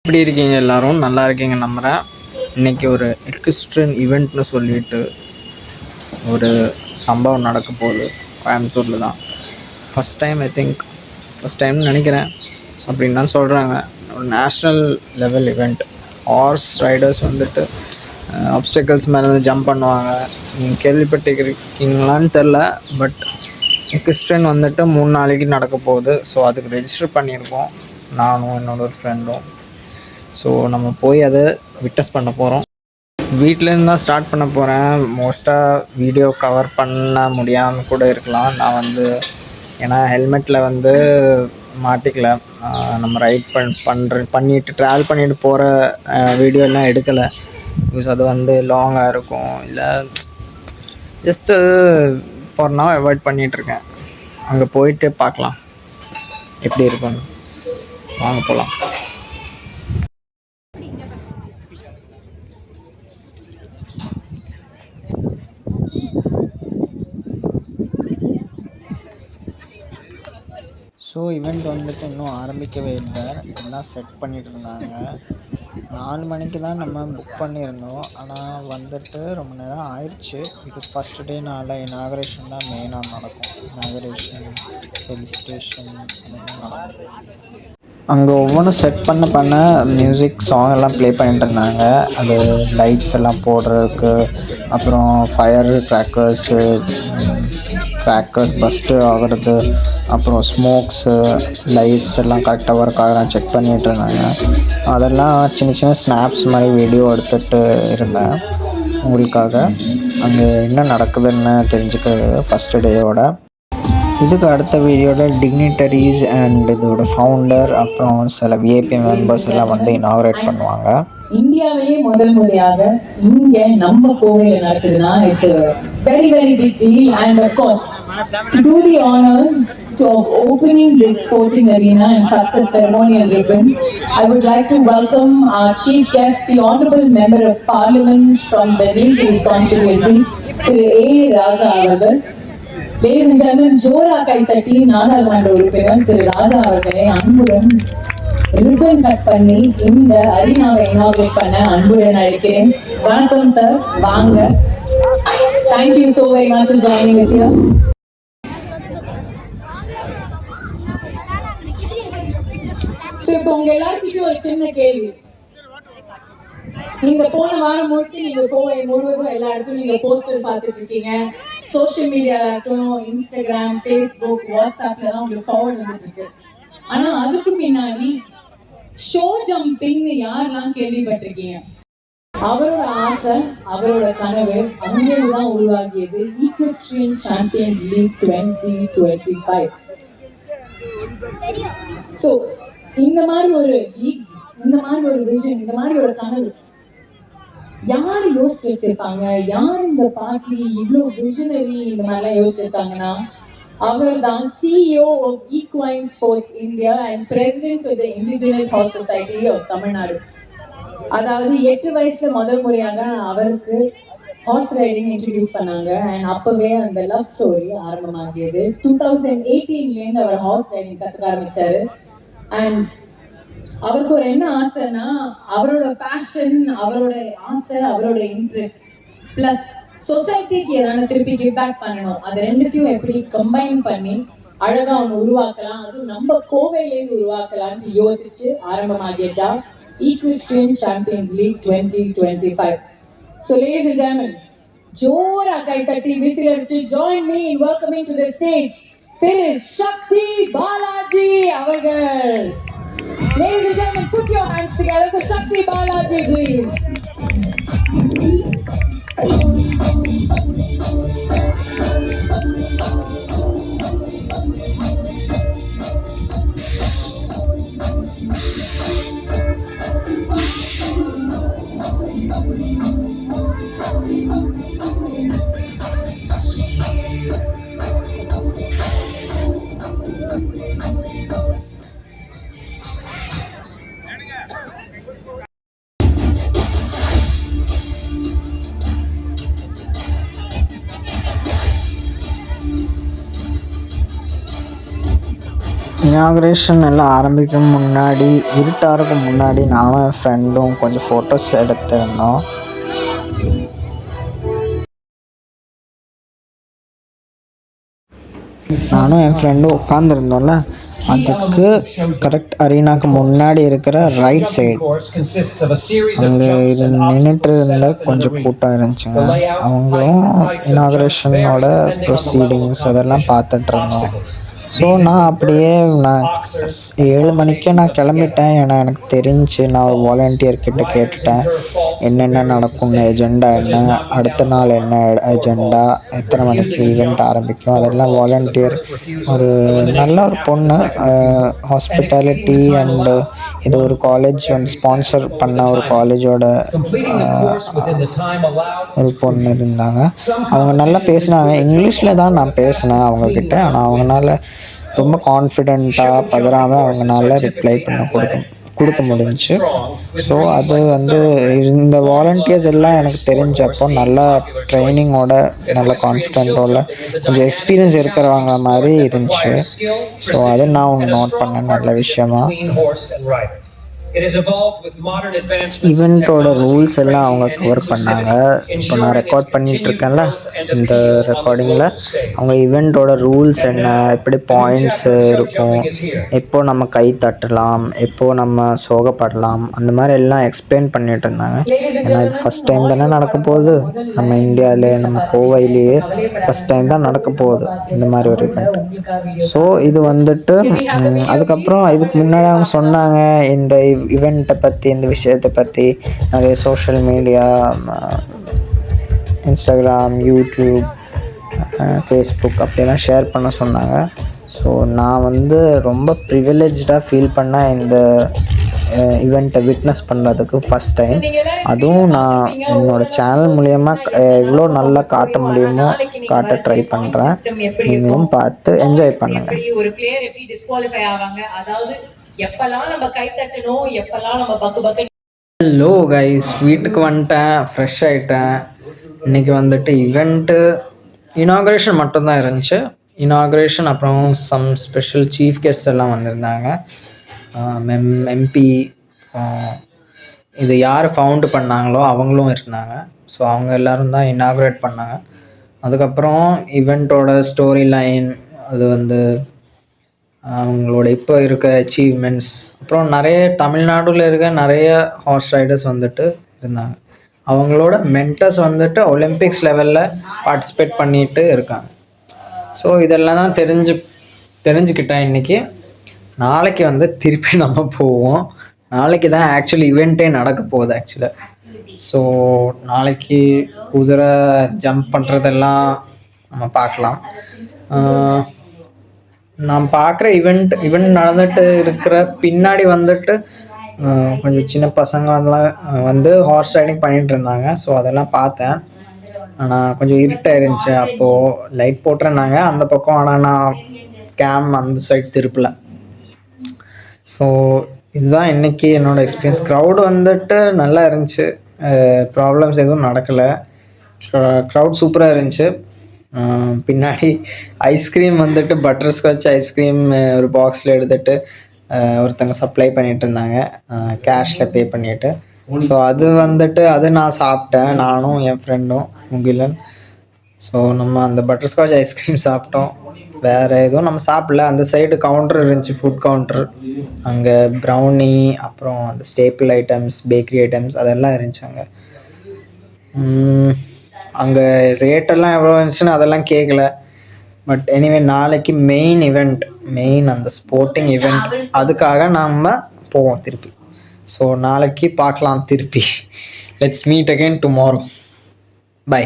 எப்படி இருக்கீங்க? எல்லாரும் நல்லா இருக்கீங்க நம்புகிறேன். இன்றைக்கி ஒரு எக்ஸ்ட்ரன் ஈவெண்ட்னு சொல்லிட்டு ஒரு சம்பவம் நடக்க போகுது கோயம்புத்தூரில் தான். ஃபஸ்ட் டைம்னு நினைக்கிறேன். அப்படின்னு தான் சொல்கிறாங்க. ஒரு national level event. Horse riders வந்துட்டு ஆப்ஸ்டக்கிள்ஸ் மேலே ஜம்ப் பண்ணுவாங்க. நீங்கள் கேள்விப்பட்டிருக்கீங்களான்னு தெரில. பட் எக்ஸ்ட்ரன் வந்துட்டு 3 நாளைக்கு நடக்க போகுது. ஸோ அதுக்கு ரெஜிஸ்டர் பண்ணியிருக்கோம், நானும் என்னோடய ஒரு ஃப்ரெண்டும். ஸோ நம்ம போய் அதை விட்னஸ் பண்ண போகிறோம். வீட்டிலேருந்து தான் ஸ்டார்ட் பண்ண போகிறேன். மோஸ்ட்டாக வீடியோ கவர் பண்ண முடியாமல் கூட இருக்கலாம். நான் ஏன்னா ஹெல்மெட்டில் மாட்டிக்கல. நம்ம ரைட் பண்ணிவிட்டு ட்ராவல் பண்ணிவிட்டு போகிற வீடியோலாம் எடுக்கலை. பிகாஸ் அது லாங்காக இருக்கும். இல்லை ஜஸ்ட்டு ஃபார் நவ் அவாய்ட் பண்ணிகிட்ருக்கேன். அங்கே போயிட்டு பார்க்கலாம் எப்படி இருக்குன்னு. வாங்க போகலாம். ஸோ ஈவெண்ட் இன்னும் ஆரம்பிக்கவே இல்லை. எல்லாம் செட் பண்ணிகிட்டு இருந்தாங்க. 4 மணிக்கு தான் நம்ம புக் பண்ணியிருந்தோம். ஆனால் ரொம்ப நேரம் ஆயிடுச்சு. பிகாஸ் ஃபஸ்ட்டு டே இனாகரேஷன் தான் மெயினாக நடக்கும். இனாகரேஷன், ஹில் ஸ்டேஷன் நடக்கும். அங்கே ஒவ்வொன்றும் செட் பண்ண மியூசிக் சாங் எல்லாம் ப்ளே பண்ணிட்டு இருந்தாங்க. அது லைட்ஸ் எல்லாம் போடுறதுக்கு, அப்புறம் ஃபயர் கிராக்கர்ஸ் பஸ்ட்டு ஆகிறது, அப்புறம் ஸ்மோக்ஸு, லைட்ஸ் எல்லாம் கரெக்டாக ஒர்க் ஆகுறான்னு செக் பண்ணிகிட்டு இருந்தாங்க. அதெல்லாம் சின்ன ஸ்னாப்ஸ் மாதிரி வீடியோ எடுத்துகிட்டு இருந்தேன் உங்களுக்காக. அங்கே என்ன நடக்குதுன்னு தெரிஞ்சுக்கிறது ஃபஸ்ட்டு டேயோட. இதுக்கு அடுத்த வீடியோவில் டிக்னிட்டரிஸ் அண்ட் இதோட ஃபவுண்டர், அப்புறம் சில விஐபி மெம்பர்ஸ் எல்லாம் இனாகரேட் பண்ணுவாங்க. இந்தியாவிலேயே முதல் முறையாக இங்க நம்ம கோவையில் நடக்குதுன்னா it's very very big deal. And of course to do the honors of opening this sporting arena and cut the ceremonial ribbon, I would like to welcome our chief guest, the honorable member of parliament from the Nilgiris constituency, Thiru A. Raja அவர்கள். Ladies and gentlemen, ஜோரா கைத்தட்டி நாடாளுமன்ற உறுப்பினர் திரு ராஜா அவர்களை அன்புடன் ribbon cut பண்ணி இந்த அரினாவை inaugurate பண்ண அன்புடன் அழைக்கிறேன். வணக்கம் சார், வாங்க. Thank you so very much for joining us here. So இப்போ உங்க எல்லாருக்கிட்டையும் ஒரு சின்ன கேள்வி. நீங்க போன வாரம் முழுக்க நீங்க கோவை முழுவதும் எல்லா இடத்துலையும் நீங்க போஸ்டர் பார்த்துட்டு இருக்கீங்க. சோஷியல் மீடியால இருக்கட்டும், இன்ஸ்டாகிராம், ஃபேஸ்புக், வாட்ஸ்அப்ல எல்லாம் உங்களுக்கு ஃபார்வர்ட் வந்துட்டு இருக்கு. ஆனா அதுக்கு முன்னாடி ஷோ ஜம்பிங்னு யாரெல்லாம் கேள்விப்பட்டிருக்கீங்க? அவரோட ஆசை, அவரோட கனவு அங்கேதான் உருவாகியது ஈக்வெஸ்ட்ரியன் சாம்பியன்ஸ் லீக் 2025. ஸோ இந்த மாதிரி ஒரு லீக், இந்த மாதிரி ஒரு விஷன், இந்த மாதிரி ஒரு கனவு யார் யோசிச்சு வச்சிருப்பாங்க? யார் இந்த பார்ட்டி இவ்வளோ விஷனரி இந்த மாதிரிலாம் யோசிச்சிருக்காங்கன்னா அவர் தான் CEO of Equine Sports India and President of the Indigenous Horse Society of Tamil Nadu. அதாவது 8 வயசுல முதல் முறையாக அவருக்கு ஹார்ஸ் ரைடிங் இன்ட்ரடியூஸ் பண்ணாங்க. அண்ட் அப்பவே அந்த லவ் ஸ்டோரி ஆரம்பமாகியது. 2018 அவர் ஹார்ஸ் ரைடிங் கற்றுக்க ஆரம்பிச்சாரு. அண்ட் அவருக்கு ஒரு என்ன ஆசைன்னா, அவரோட பேஷன், அவரோட ஆசை, அவரோட இன்ட்ரெஸ்ட் பிளஸ் சொசைட்டிக்கு ஏதாவது திருப்பி கிவ் பேக் பண்ணணும், அது ரெண்டுத்தையும் எப்படி கம்பைன் பண்ணி அழகா ஒன்று உருவாக்கலாம், அதுவும் நம்ம கோவையிலேருந்து உருவாக்கலாம்னு யோசிச்சு ஆரம்பமாகிட்டா ஈக்வெஸ்ட்ரியன் champions league 2025. So ladies and gentlemen, ஜோரா கைத்தட்டி விசில் அடிச்சு join me in welcoming to the stage திரு சக்தி பாலாஜி அவர்கள். Ladies and gentlemen, put your hands together for Shakti Balaji, please. Inauguration எல்லாம் ஆரம்பிக்கும் முன்னாடி இருட்டாருக்கு முன்னாடி நானும் என் ஃப்ரெண்டும் கொஞ்சம் ஃபோட்டோஸ் எடுத்திருந்தோம். நானும் என் ஃப்ரெண்டும் உட்காந்துருந்தோம்ல, அதுக்கு கரெக்ட் அரீனாக்கு முன்னாடி இருக்கிற ரைட் சைடு அங்கே நின்றுட்டு இருந்த கொஞ்சம் கூட்டம் இருந்துச்சுங்க. அவங்களும் இனாக்ரேஷனோட ப்ரொசீடிங்ஸ் அதெல்லாம் பார்த்துட்டு இருந்தோம். ஸோ நான் அப்படியே 7 மணிக்கே நான் கிளம்பிட்டேன். ஏன்னா எனக்கு தெரிஞ்சு நான் ஒரு வாலண்டியர்கிட்ட கேட்டுட்டேன் என்னென்ன நடக்கும்னு, எஜெண்டா என்ன, அடுத்த நாள் என்ன எஜெண்டா, எத்தனை மணிக்கு ஈவெண்ட் ஆரம்பிக்கும், அதெல்லாம் வாலண்டியர் ஒரு நல்ல ஒரு பொண்ணு, ஹாஸ்பிட்டாலிட்டி அண்டு இது ஒரு காலேஜ் வந்து ஸ்பான்சர் பண்ண ஒரு காலேஜோட ஒரு பொண்ணு இருந்தாங்க. அவங்க நல்லா பேசினாங்க. இங்கிலீஷில் தான் நான் பேசினேன் அவங்கக்கிட்ட. ஆனால் அவங்களால ரொம்ப கான்ஃபிடெண்ட்டாக பதறாமல் அவங்களால ரிப்ளை கொடுக்க முடிஞ்சிச்சு. ஸோ அது வந்து இந்த வாலண்டியர்ஸ் எல்லாம் எனக்கு தெரிஞ்சப்போ நல்லா ட்ரைனிங்கோட நல்ல கான்ஃபிடென்ட்டோட கொஞ்சம் எக்ஸ்பீரியன்ஸ் இருக்கிறவங்க மாதிரி இருந்துச்சு. ஸோ அதை நான் ஒன்று நோட் பண்ணேன் நல்ல விஷயமா. ஈவெண்ட்டோட ரூல்ஸ் எல்லாம் அவங்க கவர் பண்ணாங்க. இப்போ நான் ரெக்கார்ட் பண்ணிகிட்டு இருக்கேன்ல, இந்த ரெக்கார்டிங்கில் அவங்க ஈவெண்ட்டோட ரூல்ஸ் என்ன, எப்படி பாயிண்ட்ஸ் இருக்கும், எப்போ நம்ம கை தட்டலாம், எப்போ நம்ம சோகப்படலாம், அந்த மாதிரி எல்லாம் எக்ஸ்பிளைன் பண்ணிட்டு இருந்தாங்க. ஏன்னா இது ஃபஸ்ட் டைம் தானே நடக்க போகுது, நம்ம இந்தியாவிலே நம்ம கோவையிலேயே ஃபஸ்ட் டைம் தான் நடக்க போகுது இந்த மாதிரி ஒரு ஈவெண்ட். ஸோ இது வந்துட்டு அதுக்கப்புறம் இதுக்கு முன்னாடி அவங்க சொன்னாங்க இந்த இவெண்ட்டை பற்றி, இந்த விஷயத்தை பற்றி நிறைய social media, Instagram, YouTube, Facebook அப்படியெல்லாம் ஷேர் பண்ண சொன்னாங்க. ஸோ நான் வந்து ரொம்ப ப்ரிவிலேஜ்டாக ஃபீல் பண்ணேன் இந்த இவெண்ட்டை விட்னஸ் பண்ணுறதுக்கு ஃபஸ்ட் டைம். அதுவும் நான் என்னோடய சேனல் மூலயமா எவ்வளோ நல்லா காட்ட முடியுமோ காட்ட ட்ரை பண்ணுறேன். நீங்களும் பார்த்து என்ஜாய் பண்ணுங்கள். ஒரு பிளேயர் எப்படி டிஸ்குவாலிஃபை ஆவாங்க, அதாவது எப்பெல்லாம் நம்ம கை தட்டணும், எப்பெல்லாம் நம்ம பக்கு. ஹலோ கைஸ், வீட்டுக்கு வந்துட்டேன், ஃப்ரெஷ் ஆகிட்டேன். இன்றைக்கி வந்துட்டு இவெண்ட்டு இனாக்ரேஷன் மட்டும்தான் இருந்துச்சு. இனாக்ரேஷன் அப்புறம் சம் ஸ்பெஷல் சீஃப் கெஸ்ட் எல்லாம் வந்திருந்தாங்க. எம்பி, இது யார் ஃபவுண்டு பண்ணாங்களோ அவங்களும் இருந்தாங்க. ஸோ அவங்க எல்லோரும் தான் இனாக்ரேட் பண்ணாங்க. அதுக்கப்புறம் இவெண்ட்டோட ஸ்டோரி லைன், அது வந்து அவங்களோட இப்போ இருக்க அச்சீவ்மெண்ட்ஸ், அப்புறம் நிறைய தமிழ்நாட்டில் இருக்க நிறைய ஹார்ஸ் ரைடர்ஸ் வந்துட்டு இருந்தாங்க. அவங்களோட மென்டர்ஸ் வந்துட்டு ஒலிம்பிக்ஸ் லெவலில் பார்ட்டிசிபேட் பண்ணிட்டு இருக்காங்க. ஸோ இதெல்லாம் தான் தெரிஞ்சுக்கிட்டேன் இன்றைக்கி. நாளைக்கு வந்து திருப்பி நம்ம போவோம். நாளைக்கு தான் ஆக்சுவலி இவெண்ட்டே நடக்க போகுது ஆக்சுவலாக. ஸோ நாளைக்கு குதிரை ஜம்ப் பண்ணுறதெல்லாம் நம்ம பார்க்கலாம். நான் பார்க்குற இவெண்ட் நடந்துட்டு இருக்கிற பின்னாடி வந்துட்டு கொஞ்சம் சின்ன பசங்கள்லாம் வந்து ஹார்ஸ் ரைடிங் பண்ணிகிட்டு இருந்தாங்க. ஸோ அதெல்லாம் பார்த்தேன். ஆனால் கொஞ்சம் இருட்டாக இருந்துச்சு, அப்போது லைட் போட்டிருந்தாங்க அந்த பக்கம். ஆனால் நான் கேம் அந்த சைடு திருப்பல. ஸோ இதுதான் இன்றைக்கி என்னோடய எக்ஸ்பீரியன்ஸ். க்ரௌடு வந்துட்டு நல்லா இருந்துச்சு, ப்ராப்ளம்ஸ் எதுவும் நடக்கலை. க்ரௌட் சூப்பராக இருந்துச்சு. பின்னாடி ஐஸ்கிரீம் வந்துட்டு பட்டர்ஸ்காட்ச் ஐஸ்கிரீம் ஒரு பாக்ஸில் எடுத்துகிட்டு ஒருத்தங்க சப்ளை பண்ணிகிட்டு இருந்தாங்க, கேஷில் பே பண்ணிவிட்டு. ஸோ அது வந்துட்டு அது நான் சாப்பிட்டேன், நானும் என் ஃப்ரெண்டும் முகிலன். ஸோ நம்ம அந்த பட்டர்ஸ்காட்ச் ஐஸ்கிரீம் சாப்பிட்டோம். வேறு எதுவும் நம்ம சாப்பிடல. அந்த சைடு கவுண்டர் இருந்துச்சு, ஃபுட் கவுண்டர். அங்கே ப்ரௌனி, அப்புறம் அந்த ஸ்டேப்பிள் ஐட்டம்ஸ், பேக்கரி ஐட்டம்ஸ் அதெல்லாம் இருந்துச்சு. அங்கே ரேட்டெல்லாம் எவ்வளோ இருந்துச்சுன்னு அதெல்லாம் கேட்கல. பட் எனிவே நாளைக்கு மெயின் அந்த ஸ்போர்ட்டிங் இவெண்ட், அதுக்காக நம்ம போவோம் திருப்பி. ஸோ நாளைக்கு பார்க்கலாம் திருப்பி. Let's meet again tomorrow. By.